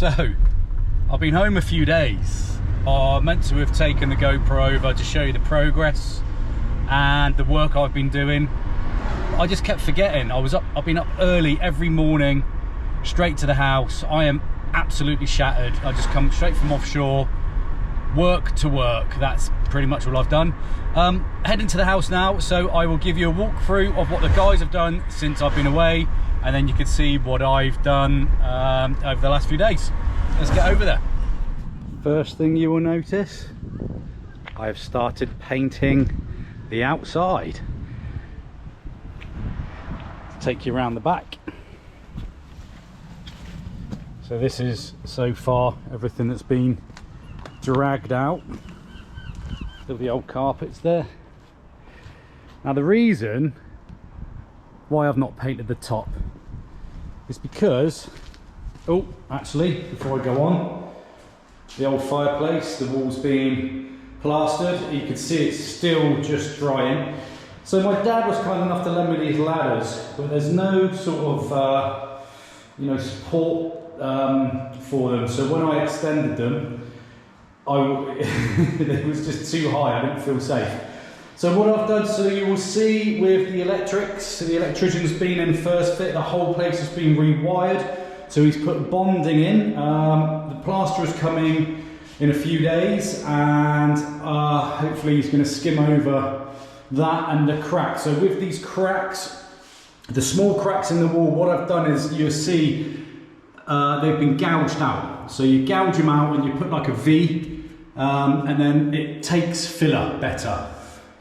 So, I've been home a few days. I meant to have taken the GoPro over to show you the progress and the work I've been doing. I just kept forgetting. I've been up early every morning, straight to the house. I am absolutely shattered. I just come straight from offshore, work to work. That's pretty much all I've done. Heading to the house now, so I will give you a walkthrough of what the guys have done since I've been away, and then you can see what I've done over the last few days. Let's get over there. First thing you will notice, I have started painting the outside. Take you around the back. So this is so far everything that's been dragged out. Still the old carpets there. Now the reason why I've not painted the top is because, oh, actually, before I go on, the old fireplace, the walls being plastered, you can see it's still just drying. So my dad was kind enough to lend me these ladders, but there's no sort of support for them. So when I extended them, it was just too high. I didn't feel safe. So what I've done, so you will see with the electrics, so the electrician's been in first fit, the whole place has been rewired. So he's put bonding in. The plaster is coming in a few days, and hopefully he's going to skim over that and the cracks. So with these cracks, the small cracks in the wall, what I've done is you'll see they've been gouged out. So you gouge them out and you put like a V, and then it takes filler better.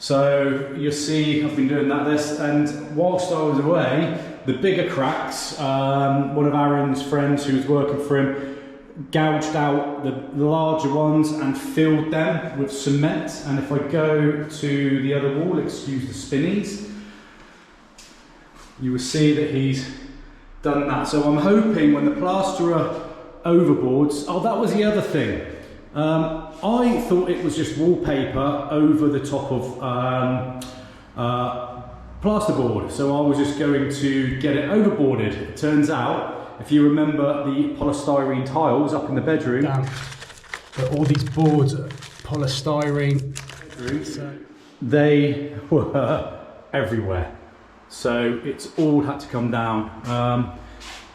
So you'll see I've been doing that and whilst I was away, the bigger cracks, one of Aaron's friends who was working for him gouged out the larger ones and filled them with cement. And if I go to the other wall, excuse the spinnies, you will see that he's done that. So I'm hoping when the plasterer overboards, oh, that was the other thing. I thought it was just wallpaper over the top of plasterboard, so I was just going to get it overboarded. It turns out, if you remember the polystyrene tiles up in the bedroom, but all these boards are polystyrene, so they were everywhere. So it's all had to come down.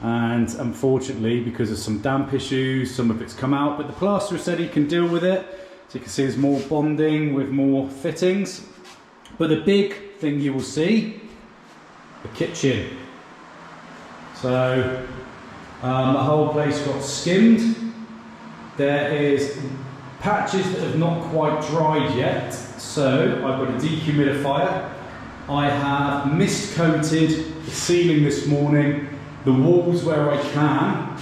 And unfortunately, because of some damp issues, some of it's come out, but the plasterer said he can deal with it. So you can see there's more bonding with more fittings. But the big thing you will see, the kitchen. So the whole place got skimmed. There is patches that have not quite dried yet. So I've got a dehumidifier. I have mist coated the ceiling this morning, the walls where I can,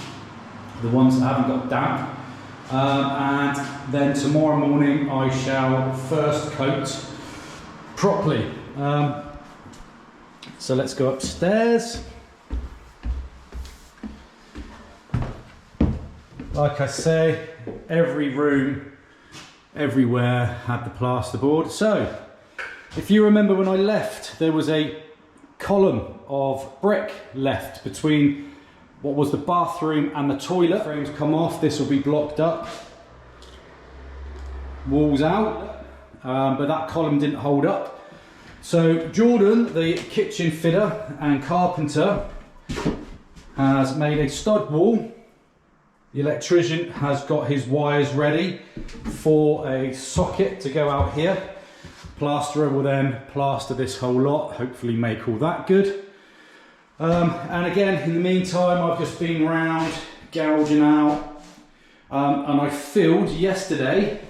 the ones that haven't got damp, and then tomorrow morning I shall first coat properly. So let's go upstairs. Like I say, every room, everywhere had the plasterboard. So if you remember when I left, there was a column of brick left between what was the bathroom and the toilet. Frames come off, this will be blocked up, walls out, but that column didn't hold up. So Jordan, the kitchen fitter and carpenter, has made a stud wall. The electrician has got his wires ready for a socket to go out here. Plasterer will then plaster this whole lot, hopefully make all that good. And again, in the meantime, I've just been round gouging out, and I filled yesterday.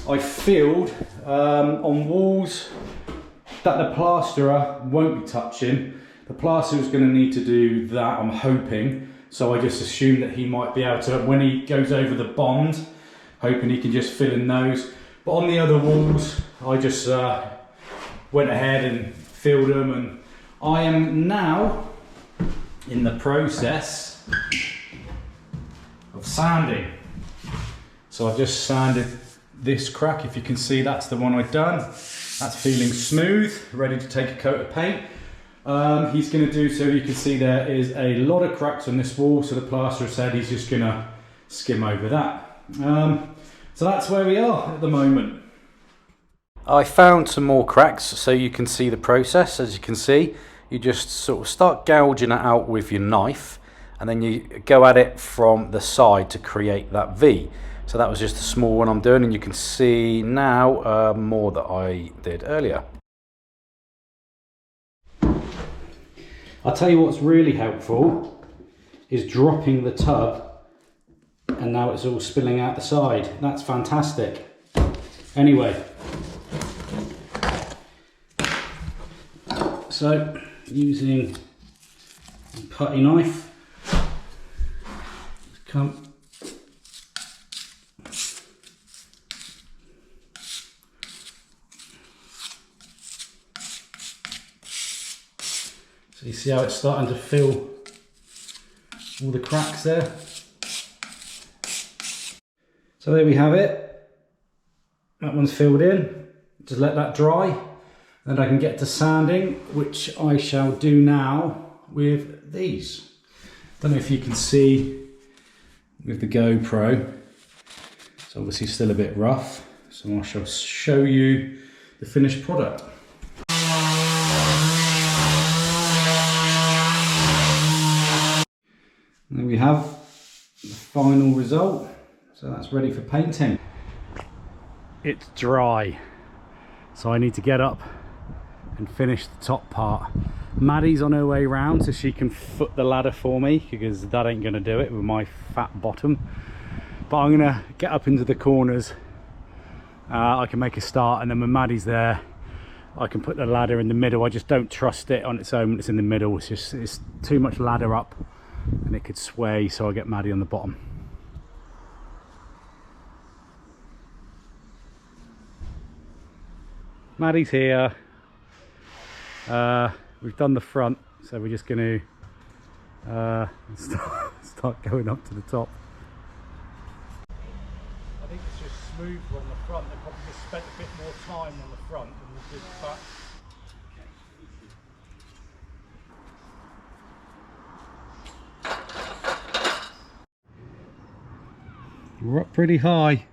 I filled on walls that the plasterer won't be touching. The plasterer is going to need to do that, I'm hoping. So I just assume that he might be able to, when he goes over the bond, hoping he can just fill in those. But on the other walls, I just went ahead and filled them, and I am now in the process of sanding. So I've just sanded this crack. If you can see, that's the one I've done. That's feeling smooth, ready to take a coat of paint. He's going to do, so you can see there is a lot of cracks on this wall, so the plasterer said he's just going to skim over that. So that's where we are at the moment. I found some more cracks so you can see the process. As you can see, you just sort of start gouging it out with your knife, and then you go at it from the side to create that V. So that was just a small one I'm doing, and you can see now more that I did earlier. I'll tell you what's really helpful is dropping the tub, and now it's all spilling out the side. That's fantastic. Anyway, so using a putty knife, come so you see how it's starting to fill all the cracks there. So there we have it. That one's filled in. Just let that dry. Then I can get to sanding, which I shall do now with these. Don't know if you can see with the GoPro. It's obviously still a bit rough. So I shall show you the finished product. And there we have the final result. So that's ready for painting. It's dry, so I need to get up and finish the top part. Maddie's on her way round so she can foot the ladder for me, because that ain't gonna do it with my fat bottom. But I'm gonna get up into the corners. I can make a start, and then when Maddie's there, I can put the ladder in the middle. I just don't trust it on its own when it's in the middle. It's too much ladder up and it could sway, so I get Maddie on the bottom. Maddie's here. We've done the front, so we're just going to start going up to the top. I think it's just smoother on the front. They probably just spent a bit more time on the front than they did the back. We're up pretty high.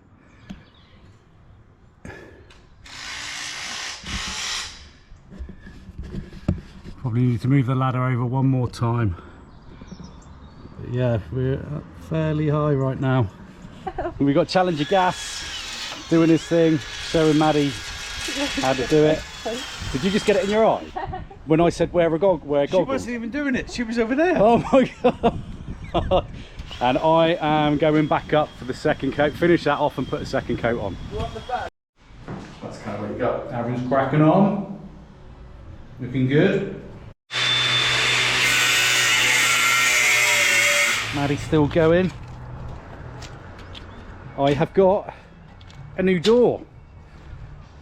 Probably need to move the ladder over one more time. But yeah, we're up fairly high right now. We've got Challenger Gas doing his thing, showing Maddie how to do it. Did you just get it in your eye? When I said wear goggles? She wasn't even doing it, she was over there. Oh my god. And I am going back up for the second coat, finish that off and put a second coat on. That's kind of what we got. Aaron's cracking on. Looking good. Maddie's still going. I have got a new door.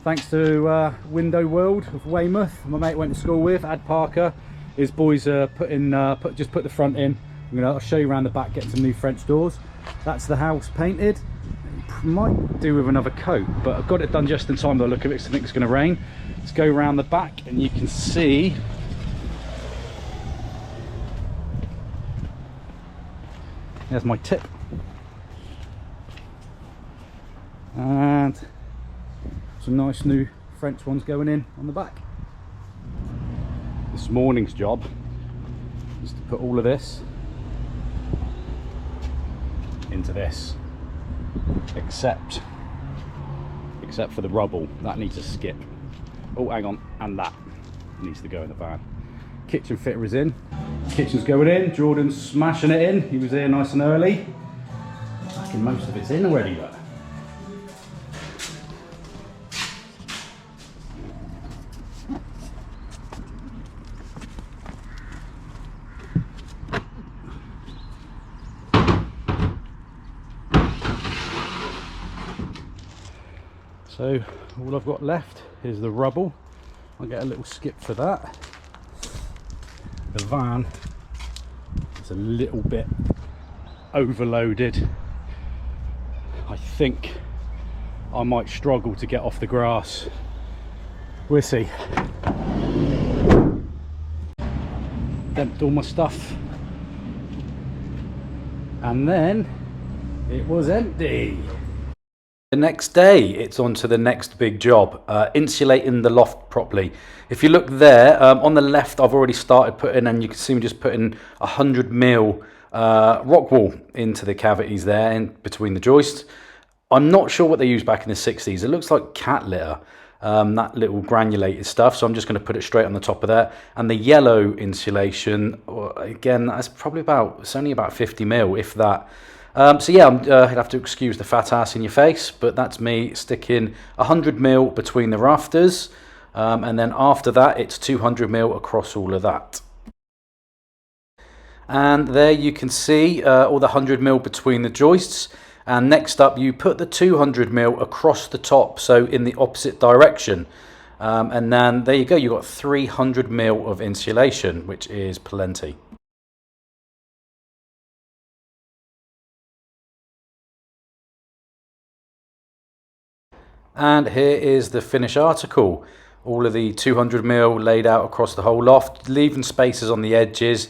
Thanks to Window World of Weymouth, my mate went to school with, Ad Parker. His boys just put the front in. I'll show you around the back, getting some new French doors. That's the house painted. Might do with another coat, but I've got it done just in time by the look of it, because I think it's going to rain. Let's go around the back and you can see there's my tip, and some nice new French ones going in on the back. This morning's job is to put all of this into this, except for the rubble that needs to skip. Oh, hang on, and that needs to go in the van. Kitchen fitter is in. Kitchen's going in. Jordan's smashing it in. He was here nice and early. I reckon most of it's in already, look. So all I've got left is the rubble. I'll get a little skip for that. The van is a little bit overloaded. I think I might struggle to get off the grass. We'll see. Dumped all my stuff, and then it was empty. The next day, it's on to the next big job, insulating the loft properly. If you look there, on the left, I've already started putting, and you can see me just putting 100mm rock wool into the cavities there in between the joists. I'm not sure what they used back in the 60s. It looks like cat litter, that little granulated stuff. So I'm just going to put it straight on the top of that. And the yellow insulation, again, that's probably it's only about 50mm, if that. So yeah, I'd have to excuse the fat ass in your face, but that's me sticking 100mm between the rafters. And then after that, it's 200mm across all of that. And there you can see all the 100mm between the joists. And next up, you put the 200mm across the top, so in the opposite direction. And then there you go, you've got 300mm of insulation, which is plenty. And here is the finished article. All of the 200mm laid out across the whole loft, leaving spaces on the edges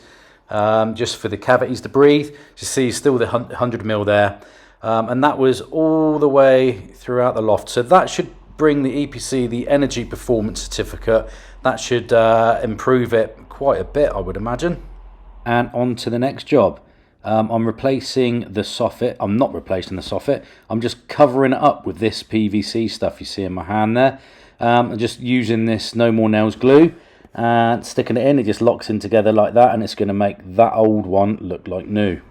just for the cavities to breathe. You see still the 100mm there. And that was all the way throughout the loft. So that should bring the EPC, the Energy Performance Certificate. That should improve it quite a bit, I would imagine. And on to the next job. I'm replacing the soffit. I'm not replacing the soffit. I'm just covering it up with this PVC stuff you see in my hand there. I'm just using this No More Nails glue and sticking it in. It just locks in together like that, and it's going to make that old one look like new.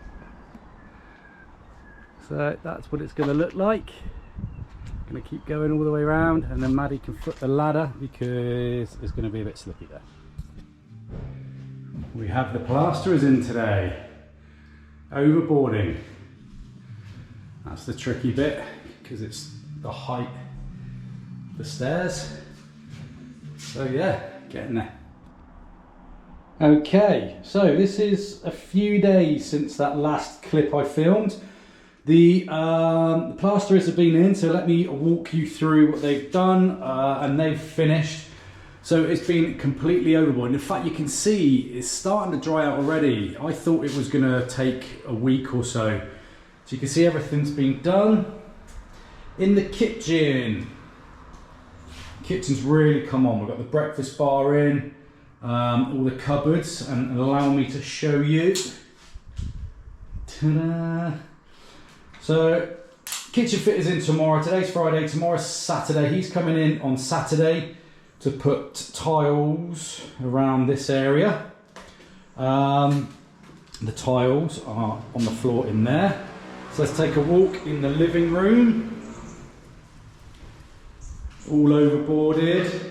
So that's what it's going to look like. I'm going to keep going all the way around, and then Maddie can foot the ladder because it's going to be a bit slippy there. We have the plasterers in today. Overboarding. That's the tricky bit because it's the height of the stairs. So yeah, getting there. Okay, so this is a few days since that last clip I filmed. The plasterers have been in, so let me walk you through what they've done, and they've finished. So it's been completely overboard. In fact, you can see it's starting to dry out already. I thought it was gonna take a week or so. So you can see everything's been done. In the kitchen, kitchen's really come on. We've got the breakfast bar in, all the cupboards, and allow me to show you. Ta-da! So, kitchen fitter's in tomorrow. Today's Friday, tomorrow's Saturday. He's coming in on Saturday to put tiles around this area. The tiles are on the floor in there. So let's take a walk in the living room. All overboarded.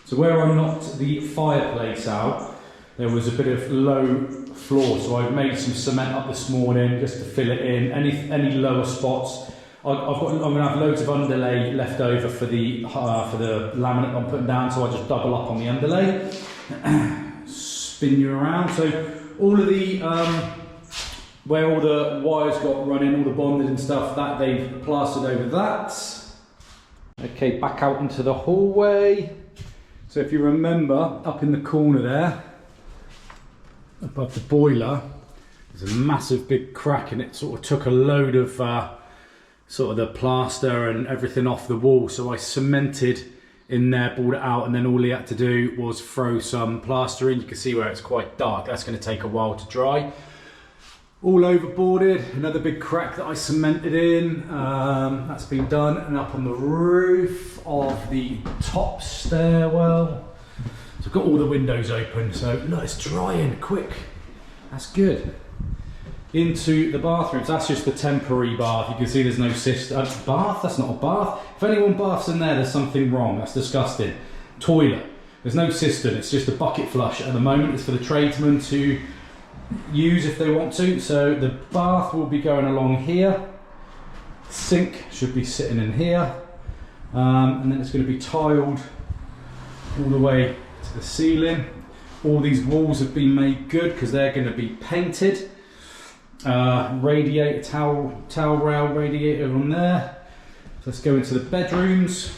So where I knocked the fireplace out, there was a bit of low floor, so I've made some cement up this morning just to fill it in. Any lower spots, I'm going to have loads of underlay left over for the laminate I'm putting down, so I just double up on the underlay. Spin you around. So all of the where all the wires got running, all the bonded and stuff, that they've plastered over that. Okay, back out into the hallway. So if you remember, up in the corner there, above the boiler, there's a massive big crack, and it sort of took a load of sort of the plaster and everything off the wall. So I cemented in there, brought it out, and then all he had to do was throw some plaster in. You can see where it's quite dark. That's going to take a while to dry. All overboarded, another big crack that I cemented in. That's been done, and up on the roof of the top stairwell. So I've got all the windows open, so look, it's drying quick. That's good. Into the bathrooms. That's just the temporary bath. You can see there's no bath. That's not a bath. If anyone baths in there, there's something wrong. That's disgusting. Toilet. There's no cistern. It's just a bucket flush at the moment. It's for the tradesmen to use if they want to. So the bath will be going along here. Sink should be sitting in here, and then it's going to be tiled all the way to the ceiling. All these walls have been made good because they're going to be painted. Radiator, towel rail radiator on there. So let's go into the bedrooms.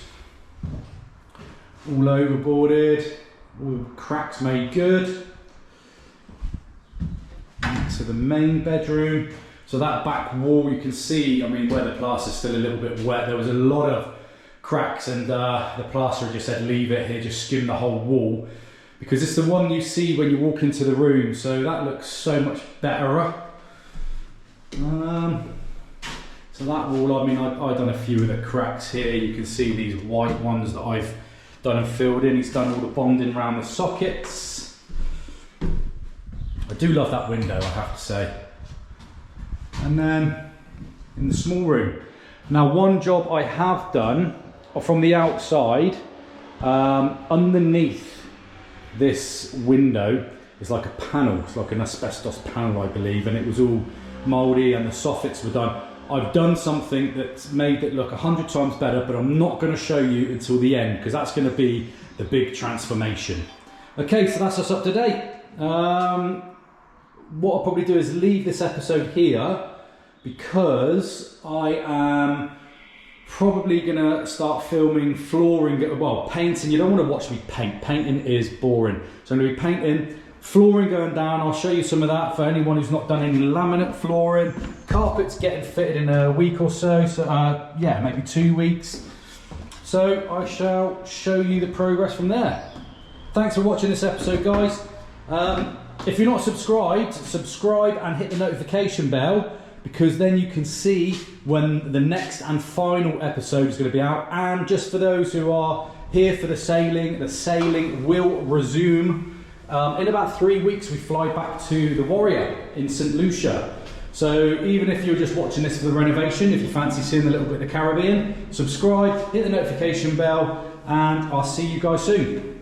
All overboarded, all the cracks made good. To the main bedroom. So that back wall, you can see, I mean, where the plaster's still a little bit wet, there was a lot of cracks, and the plasterer just said leave it here, just skim the whole wall, because it's the one you see when you walk into the room. So that looks so much better. So that wall, I mean, I've done a few of the cracks here. You can see these white ones that I've done and filled in. He's done all the bonding around the sockets. I do love that window, I have to say. And then in the small room. Now, one job I have done from the outside, underneath this window is like a panel. It's like an asbestos panel, I believe, and it was all mouldy and the soffits were done. I've done something that's made it look 100 times better, but I'm not going to show you until the end, because that's going to be the big transformation. Okay, so that's us up to date. What I'll probably do is leave this episode here, because I am probably going to start filming flooring, well, painting. You don't want to watch me paint. Painting is boring. So I'm going to be painting, flooring going down. I'll show you some of that for anyone who's not done any laminate flooring. Carpet's getting fitted in a week or so, so yeah, maybe 2 weeks. So I shall show you the progress from there. Thanks for watching this episode, guys. If you're not subscribed, subscribe and hit the notification bell, because then you can see when the next and final episode is going to be out. And just for those who are here for the sailing will resume. In about 3 weeks, we fly back to the Warrior in St. Lucia. So even if you're just watching this for the renovation, if you fancy seeing a little bit of the Caribbean, subscribe, hit the notification bell, and I'll see you guys soon.